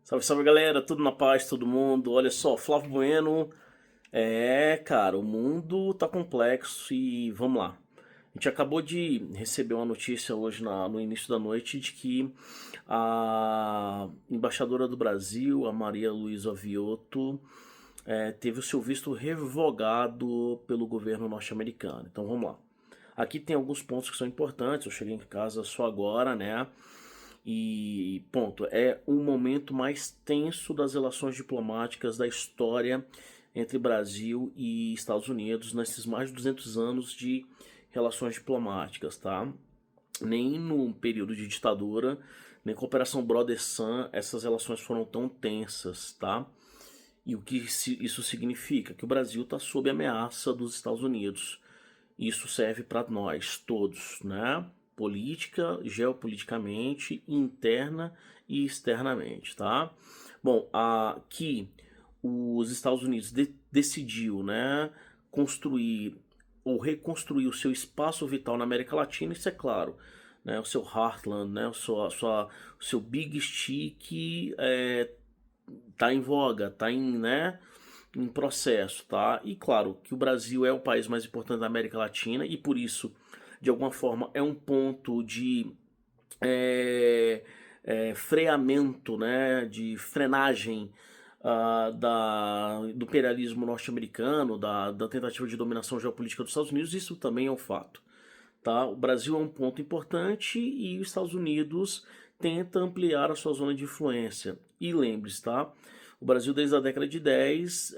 Salve, salve galera, tudo na paz, todo mundo. Olha só, Flávio Bueno. Cara, o mundo tá complexo e vamos lá. A gente acabou de receber uma notícia hoje no início da noite de que a embaixadora do Brasil, a Maria Luísa Viotto, teve o seu visto revogado pelo governo norte-americano. Então vamos lá. Aqui tem alguns pontos que são importantes. Eu cheguei em casa só agora, né? E ponto, é o momento mais tenso das relações diplomáticas da história entre Brasil e Estados Unidos nesses mais de 200 anos de relações diplomáticas, tá? Nem no período de ditadura, nem com a Operação Brother Sun, essas relações foram tão tensas, tá? E o que isso significa? Que o Brasil está sob ameaça dos Estados Unidos. Isso serve para nós todos, né? Política, geopoliticamente, interna e externamente, tá? Bom, aqui os Estados Unidos decidiu, né, construir ou reconstruir o seu espaço vital na América Latina, isso é claro, né, o seu heartland, né, o seu big stick tá em voga, tá em, né, em processo, tá? E claro que o Brasil é o país mais importante da América Latina e por isso, de alguma forma, é um ponto de é, freamento, né, de frenagem do imperialismo norte-americano, da tentativa de dominação geopolítica dos Estados Unidos, isso também é um fato. Tá? O Brasil é um ponto importante e os Estados Unidos tenta ampliar a sua zona de influência. E lembre-se, tá? O Brasil, desde a década de 10,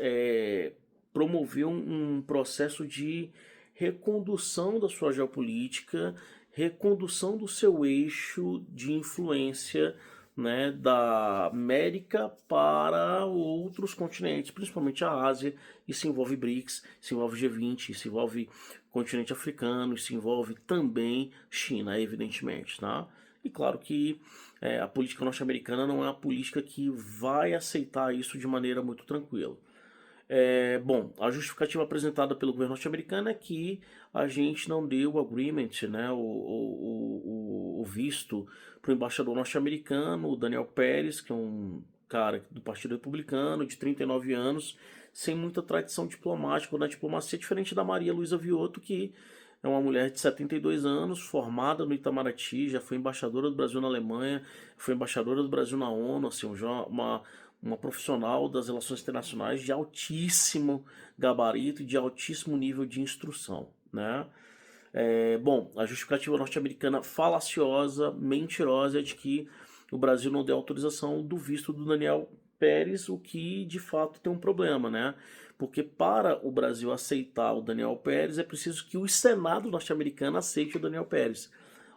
promoveu um processo de recondução da sua geopolítica, recondução do seu eixo de influência, né, da América para outros continentes, principalmente a Ásia. Isso envolve BRICS, isso envolve G20, isso envolve continente africano, isso envolve também China, evidentemente, tá? E claro que a política norte-americana não é uma política que vai aceitar isso de maneira muito tranquila. Bom, a justificativa apresentada pelo governo norte-americano é que a gente não deu o agreement, né, o visto para o embaixador norte-americano, o Daniel Pérez, que é um cara do Partido Republicano, de 39 anos, sem muita tradição diplomática ou na diplomacia, diferente da Maria Luísa Viotto, que é uma mulher de 72 anos, formada no Itamaraty, já foi embaixadora do Brasil na Alemanha, foi embaixadora do Brasil na ONU, assim, já uma profissional das relações internacionais de altíssimo gabarito e de altíssimo nível de instrução, né? Bom, a justificativa norte-americana falaciosa, mentirosa, é de que o Brasil não deu autorização do visto do Daniel Pérez, o que de fato tem um problema, né? Porque para o Brasil aceitar o Daniel Pérez é preciso que o Senado norte-americano aceite o Daniel Pérez.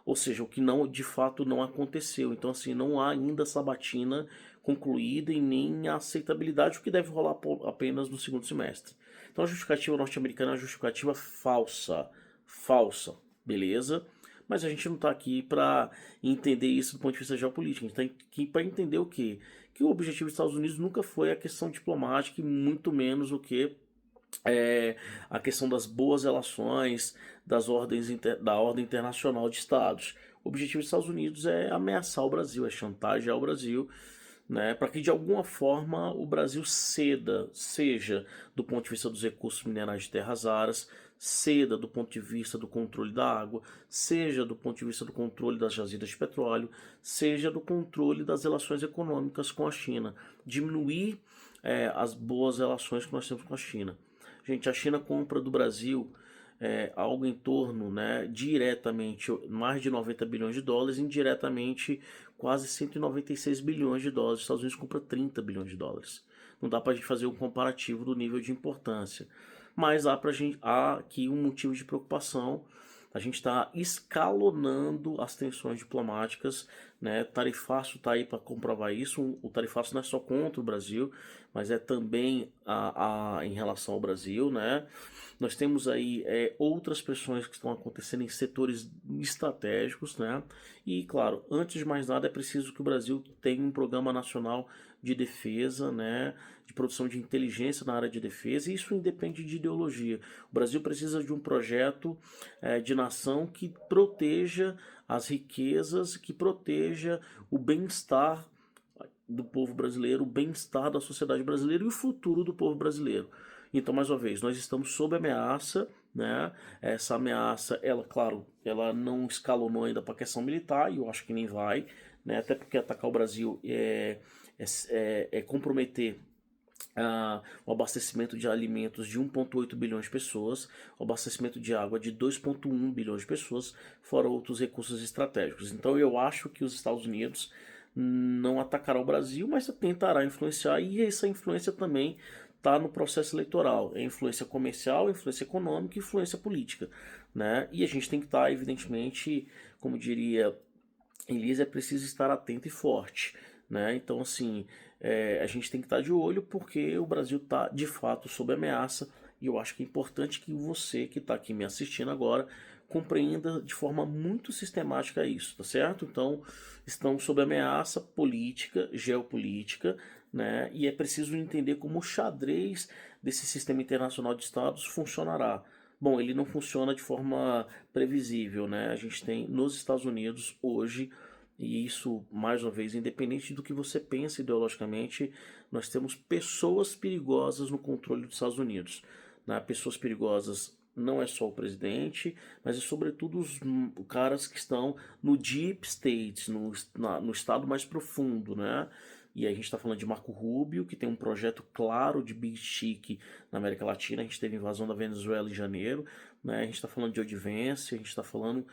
Ou seja, o que não, de fato não aconteceu. Então, assim, não há ainda sabatina concluída e nem a aceitabilidade, o que deve rolar apenas no segundo semestre. Então, a justificativa norte-americana é uma justificativa falsa. Falsa, beleza? Mas a gente não está aqui para entender isso do ponto de vista geopolítico. A gente está aqui para entender o quê? Que o objetivo dos Estados Unidos nunca foi a questão diplomática e muito menos o que a questão das boas relações, da ordem internacional de estados. O objetivo dos Estados Unidos é ameaçar o Brasil, é chantagear o Brasil, né, para que de alguma forma o Brasil ceda, seja do ponto de vista dos recursos minerais de terras raras, ceda do ponto de vista do controle da água, seja do ponto de vista do controle das jazidas de petróleo, seja do controle das relações econômicas com a China, diminuir as boas relações que nós temos com a China. Gente, a China compra do Brasil algo em torno, né, diretamente, mais de 90 bilhões de dólares, indiretamente, quase 196 bilhões de dólares. Os Estados Unidos compra 30 bilhões de dólares. Não dá para a gente fazer um comparativo do nível de importância. Mas há aqui um motivo de preocupação. A gente está escalonando as tensões diplomáticas, né? Tarifaço está aí para comprovar isso. O tarifaço não é só contra o Brasil, mas é também em relação ao Brasil, né? Nós temos aí outras pressões que estão acontecendo em setores estratégicos, né? E claro, antes de mais nada é preciso que o Brasil tenha um programa nacional de defesa, né? De produção de inteligência na área de defesa, e isso independe de ideologia. O Brasil precisa de um projeto de nação que proteja as riquezas, que proteja o bem-estar do povo brasileiro, o bem-estar da sociedade brasileira e o futuro do povo brasileiro. Então, mais uma vez, nós estamos sob ameaça, né? Essa ameaça, ela, claro, ela não escalonou ainda para a questão militar, e eu acho que nem vai, né? Até porque atacar o Brasil é comprometer o abastecimento de alimentos de 1,8 bilhões de pessoas, o abastecimento de água de 2,1 bilhões de pessoas, fora outros recursos estratégicos. Então eu acho que os Estados Unidos não atacará o Brasil, mas tentará influenciar, e essa influência também está no processo eleitoral. É influência comercial, influência econômica e influência política, né? E a gente tem que estar, evidentemente, como diria Elise, é preciso estar atento e forte, né? Então, assim, a gente tem que estar de olho porque o Brasil está, de fato, sob ameaça, e eu acho que é importante que você que está aqui me assistindo agora compreenda de forma muito sistemática isso, tá certo? Então, estamos sob ameaça política, geopolítica, né? E é preciso entender como o xadrez desse sistema internacional de estados funcionará. Bom, ele não funciona de forma previsível, né? A gente tem nos Estados Unidos hoje, e isso, mais uma vez, independente do que você pense ideologicamente, nós temos pessoas perigosas no controle dos Estados Unidos, né? Pessoas perigosas não é só o presidente, mas é sobretudo os caras que estão no deep state, no estado mais profundo, né? E a gente está falando de Marco Rubio, que tem um projeto claro de Big Chic na América Latina. A gente teve invasão da Venezuela em janeiro, né? A gente está falando de Joe Vance, a gente está falando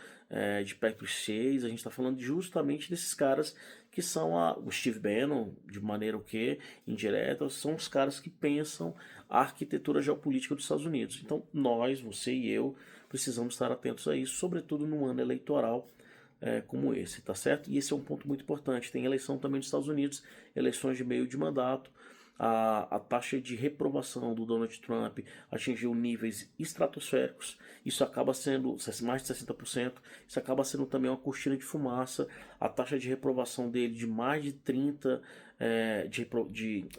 de Patrick Chase, a gente está falando justamente desses caras que são o Steve Bannon, de maneira o que indireta, são os caras que pensam a arquitetura geopolítica dos Estados Unidos. Então nós, você e eu, precisamos estar atentos a isso, sobretudo no ano eleitoral como esse, tá certo? E esse é um ponto muito importante. Tem eleição também nos Estados Unidos, eleições de meio de mandato. A taxa de reprovação do Donald Trump atingiu níveis estratosféricos. Isso acaba sendo mais de 60%. Isso acaba sendo também uma cortina de fumaça. A taxa de reprovação dele de mais de 30%,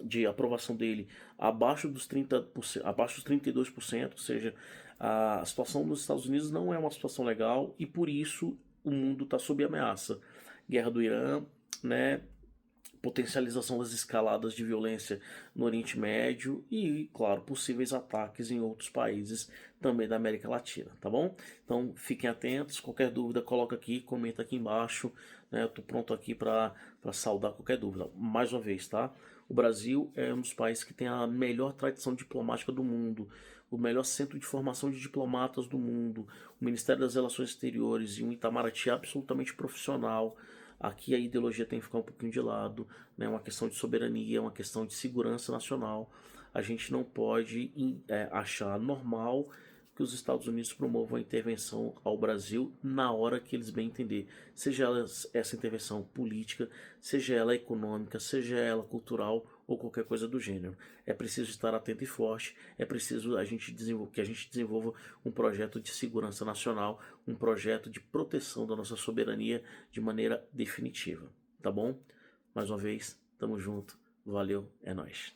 de aprovação dele abaixo dos 30%, abaixo dos 32%. Ou seja, a situação nos Estados Unidos não é uma situação legal e por isso o mundo está sob ameaça. Guerra do Irã, né? Potencialização das escaladas de violência no Oriente Médio e, claro, possíveis ataques em outros países também da América Latina, tá bom? Então fiquem atentos, qualquer dúvida coloca aqui, comenta aqui embaixo, né? Eu tô pronto aqui para saudar qualquer dúvida. Mais uma vez, tá? O Brasil é um dos países que tem a melhor tradição diplomática do mundo, o melhor centro de formação de diplomatas do mundo, o Ministério das Relações Exteriores e um Itamaraty absolutamente profissional. Aqui a ideologia tem que ficar um pouquinho de lado, né? É uma questão de soberania, é uma questão de segurança nacional. A gente não pode achar normal que os Estados Unidos promovam a intervenção ao Brasil na hora que eles bem entender. Seja essa intervenção política, seja ela econômica, seja ela cultural ou qualquer coisa do gênero. É preciso estar atento e forte, é preciso que a gente desenvolva um projeto de segurança nacional, um projeto de proteção da nossa soberania de maneira definitiva, tá bom? Mais uma vez, tamo junto, valeu, é nóis.